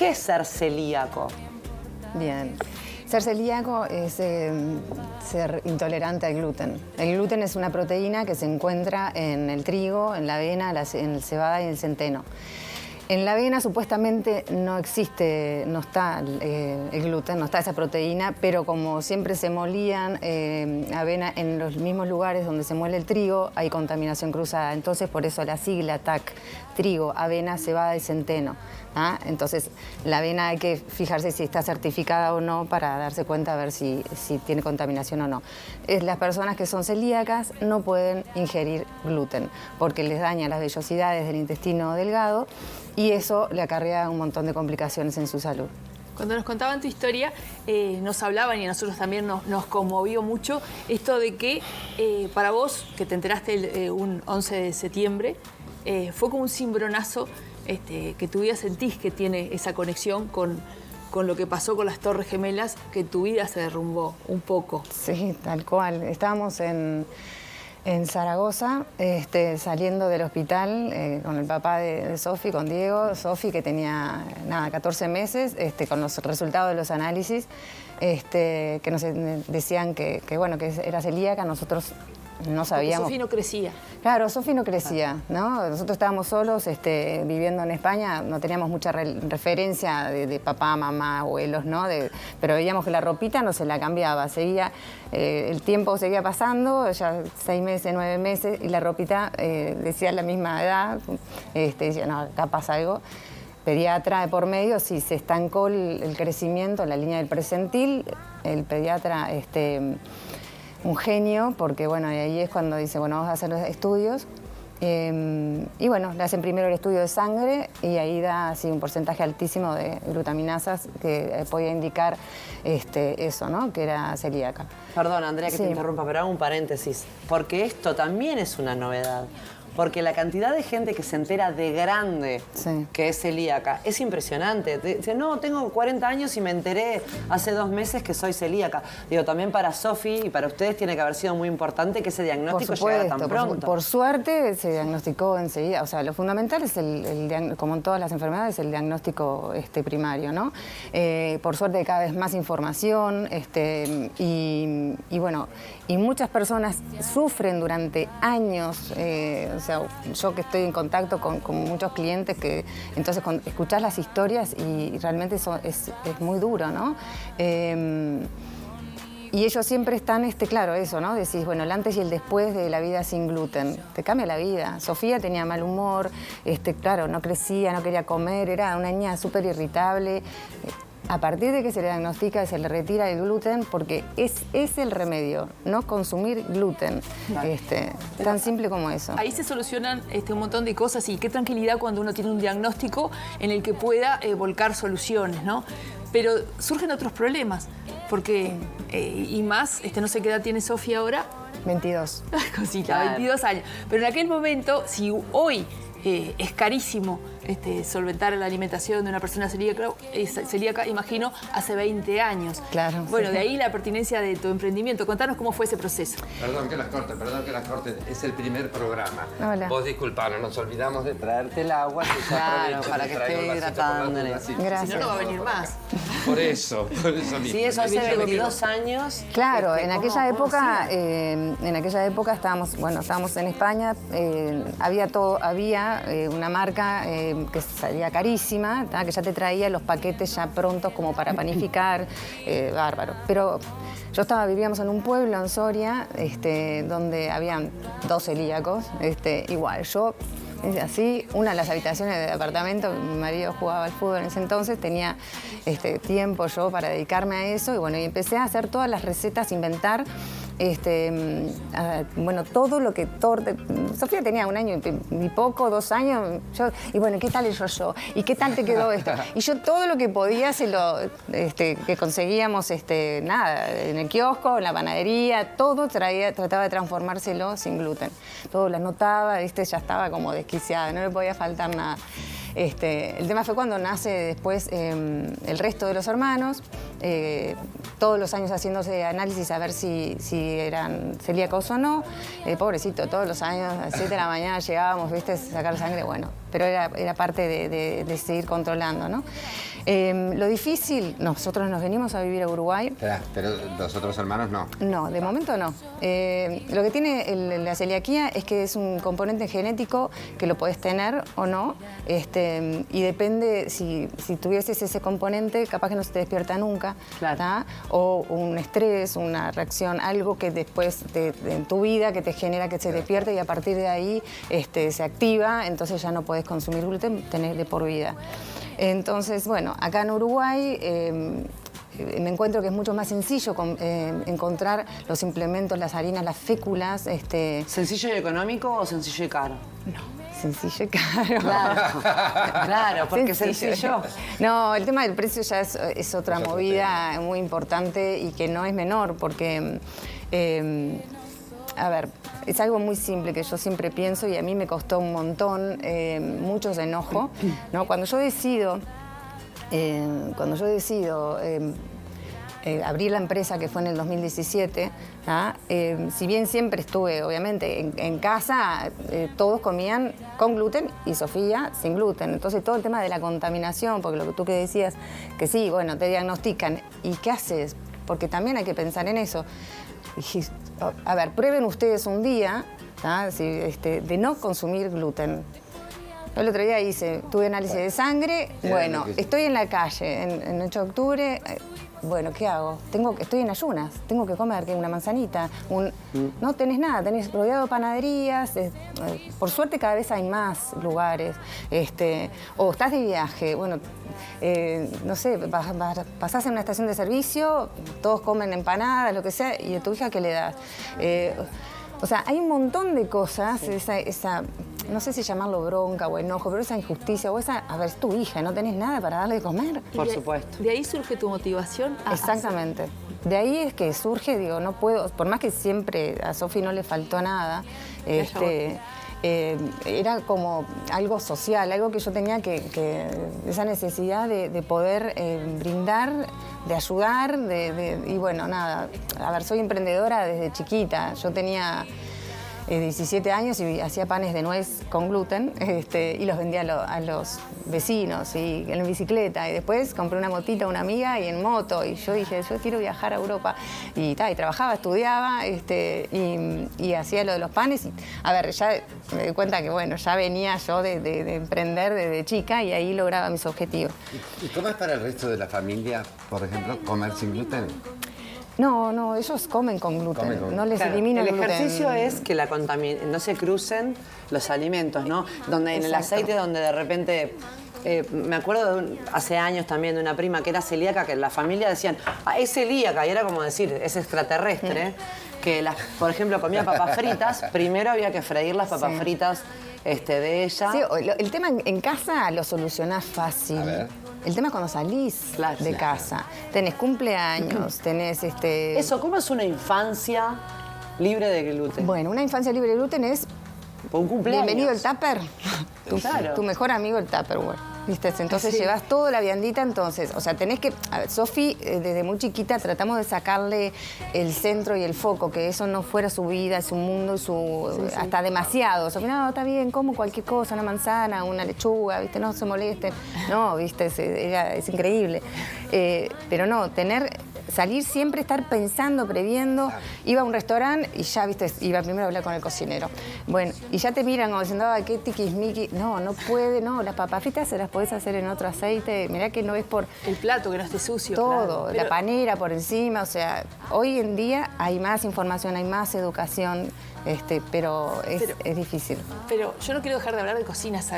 ¿Qué es ser celíaco? Bien. Ser celíaco es ser intolerante al gluten. El gluten es una proteína que se encuentra en el trigo, en la avena, en la cebada y en el centeno. En la avena supuestamente no existe, no está el gluten, no está esa proteína, pero como siempre se molían avena en los mismos lugares donde se muele el trigo, hay contaminación cruzada. Entonces, por eso la sigla TAC, trigo, avena, cebada y centeno. ¿Ah? Entonces, la avena hay que fijarse si está certificada o no para darse cuenta a ver si tiene contaminación o no. Las personas que son celíacas no pueden ingerir gluten porque les daña las vellosidades del intestino delgado y eso le acarrea un montón de complicaciones en su salud. Cuando nos contaban tu historia, nos hablaban y a nosotros también nos conmovió mucho esto de que para vos, que te enteraste un 11 de septiembre, fue como un cimbronazo que tu vida sentís que tiene esa conexión con lo que pasó con las Torres Gemelas, que tu vida se derrumbó un poco. Sí, tal cual. Estábamos en Zaragoza, saliendo del hospital con el papá de Sofi, con Diego. Sofi, que tenía 14 meses, con los resultados de los análisis, que nos decían que era celíaca. Nosotros no sabíamos. Sofi no crecía. Claro, Sofi no crecía, ¿no? Nosotros estábamos solos viviendo en España, no teníamos mucha referencia de papá, mamá, abuelos, ¿no? Pero veíamos que la ropita no se la cambiaba, el tiempo seguía pasando, ya 6 meses, 9 meses, y la ropita decía la misma edad, decía, no, acá pasa algo. Pediatra de por medio, si se estancó el crecimiento, la línea del presentil, el pediatra, un genio, porque bueno, y ahí es cuando dice, bueno, vamos a hacer los estudios. Y bueno, le hacen primero el estudio de sangre y ahí da así un porcentaje altísimo de glutaminasas que podía indicar eso, ¿no? Que era celíaca. Perdón, Andrea, que Sí. te interrumpa, pero hago un paréntesis, porque esto también es una novedad. Porque la cantidad de gente que se entera de grande Sí. que es celíaca es impresionante. Dice, no, tengo 40 años y me enteré hace 2 meses que soy celíaca. Digo, también para Sofi y para ustedes tiene que haber sido muy importante que ese diagnóstico llegara tan pronto. Por suerte se diagnosticó enseguida. O sea, lo fundamental es, como en todas las enfermedades, el diagnóstico primario, ¿no? Por suerte cada vez más información y bueno, y muchas personas sufren durante años. O sea, yo que estoy en contacto con muchos clientes, que entonces escuchás las historias y realmente eso es muy duro, ¿no? Y ellos siempre están, claro, eso, ¿no? Decís, bueno, el antes y el después de la vida sin gluten. Te cambia la vida. Sofía tenía mal humor, claro, no crecía, no quería comer, era una niña súper irritable. A partir de que se le diagnostica, se le retira el gluten, porque es el remedio, no consumir gluten. Tan simple como eso. Ahí se solucionan un montón de cosas y qué tranquilidad cuando uno tiene un diagnóstico en el que pueda volcar soluciones, ¿no? Pero surgen otros problemas, porque, y más, no sé qué edad tiene Sofía ahora. 22. Cosita, Claro. 22 años. Pero en aquel momento, si hoy es carísimo solventar la alimentación de una persona celíaca, imagino, hace 20 años. Claro. Bueno, Sí. de ahí la pertinencia de tu emprendimiento. Contanos cómo fue ese proceso. Perdón que las corte, es el primer programa. Hola. Vos disculpanos, nos olvidamos de traerte el agua. Que ya Claro, aprovecho, para te que traigo esté el vasito por la hidratándole. duda, sí. Gracias. Si no, no va a venir más. Por eso mismo. Sí, eso hace 22 años. Claro, en ¿cómo aquella hacían? época estábamos en España, había una marca que salía carísima, que ya te traía los paquetes ya prontos como para panificar, bárbaro. Pero vivíamos en un pueblo en Soria, donde habían 2 celíacos, igual, así, una de las habitaciones del apartamento, mi marido jugaba al fútbol en ese entonces, tenía tiempo yo para dedicarme a eso y bueno, y empecé a hacer todas las recetas, inventar, bueno, todo lo que Sofía tenía 1 año y poco, 2 años, y bueno, ¿qué tal el yo? ¿Y qué tal te quedó esto? Y yo todo lo que podía que conseguíamos, en el kiosco, en la panadería, todo trataba de transformárselo sin gluten. Todo lo anotaba, ya estaba como desquiciada, no le podía faltar nada. El tema fue cuando nace después el resto de los hermanos, todos los años haciéndose análisis a ver si eran celíacos o no. Pobrecito, todos los años a las 7 de la mañana llegábamos, a sacar sangre, bueno, pero era parte de seguir controlando, ¿no? Lo difícil, nosotros nos venimos a vivir a Uruguay. Espera, pero los otros hermanos no. No, de momento no. Lo que tiene la celiaquía es que es un componente genético que lo podés tener o no, y depende, si tuvieses ese componente, capaz que no se te despierta nunca, claro. O un estrés, una reacción, algo que después en tu vida que te genera que se despierte y a partir de ahí se activa, entonces ya no podés consumir gluten, tenés de por vida. Entonces, bueno, acá en Uruguay me encuentro que es mucho más sencillo encontrar los implementos, las harinas, las féculas. ¿Sencillo y económico o sencillo y caro? No, sencillo y caro. Claro, claro, porque sencillo. No, el tema del precio ya es otra movida muy importante y que no es menor, porque... a ver, es algo muy simple que yo siempre pienso y a mí me costó un montón, mucho enojo, ¿no? Cuando yo decido abrir la empresa, que fue en el 2017, si bien siempre estuve, obviamente, en casa, todos comían con gluten y Sofía sin gluten. Entonces todo el tema de la contaminación, porque lo que tú que decías, que sí, bueno, te diagnostican, ¿y qué haces? Porque también hay que pensar en eso. A ver, prueben ustedes un día de no consumir gluten. El otro día tuve análisis de sangre, bueno, estoy en la calle en 8 de octubre, bueno, ¿qué hago? Estoy en ayunas, tengo que comer una manzanita, no tenés nada, tenés rodeado de panaderías, por suerte cada vez hay más lugares, o estás de viaje, bueno, no sé, pasás en una estación de servicio, todos comen empanadas, lo que sea, y a tu hija, ¿qué le das? O sea, hay un montón de cosas, esa no sé si llamarlo bronca o enojo, pero esa injusticia o esa, a ver, es tu hija, no tenés nada para darle de comer. Por supuesto. ¿De ahí surge tu motivación? Exactamente. De ahí es que surge, digo, no puedo, por más que siempre a Sofi no le faltó nada, era como algo social, algo que yo tenía esa necesidad de poder brindar, de ayudar, y bueno, nada, a ver, soy emprendedora desde chiquita, yo tenía 17 años y hacía panes de nuez con gluten y los vendía a los vecinos y en bicicleta. Y después compré una motita a una amiga y en moto. Y yo dije, yo quiero viajar a Europa. Y trabajaba, estudiaba y hacía lo de los panes. Y, a ver, ya me di cuenta que bueno, ya venía yo de emprender desde chica y ahí lograba mis objetivos. ¿Y cómo es para el resto de la familia, por ejemplo, comer sin gluten? No, ellos comen con gluten, no les elimino el gluten. El ejercicio es que no se crucen los alimentos, ¿no? Donde en el aceite, donde de repente... me acuerdo hace años también de una prima que era celíaca, que en la familia decían, es celíaca, y era como decir, es extraterrestre, que por ejemplo comía papas fritas, primero había que freír las papas fritas de ella. Sí, el tema en casa lo solucionás fácil. A ver. El tema es cuando salís de casa. Tenés cumpleaños, tenés Eso, ¿cómo es una infancia libre de gluten? Bueno, una infancia libre de gluten es... Un cumpleaños. Bienvenido el tupper. Claro. Tu mejor amigo el Tupperware. ¿Viste? Entonces llevas toda la viandita, entonces, o sea, tenés que... A ver, Sofi, desde muy chiquita tratamos de sacarle el centro y el foco, que eso no fuera su vida, su mundo, hasta demasiado. Sofi, no, está bien, como cualquier cosa, una manzana, una lechuga, ¿viste? No se molesten. No, ¿viste? Es increíble. Pero no, salir siempre, estar pensando, previendo. Iba a un restaurante y ya, ¿viste? Iba primero a hablar con el cocinero. Bueno, y ya te miran como diciendo, qué tiquismiqui. No puede, no, las papas fritas se las podés hacer en otro aceite. Mirá que no es por... El plato, que no esté sucio. Todo, claro. la panera por encima, o sea, hoy en día hay más información, hay más educación, pero es difícil. Pero yo no quiero dejar de hablar de cocina, ¿sabes?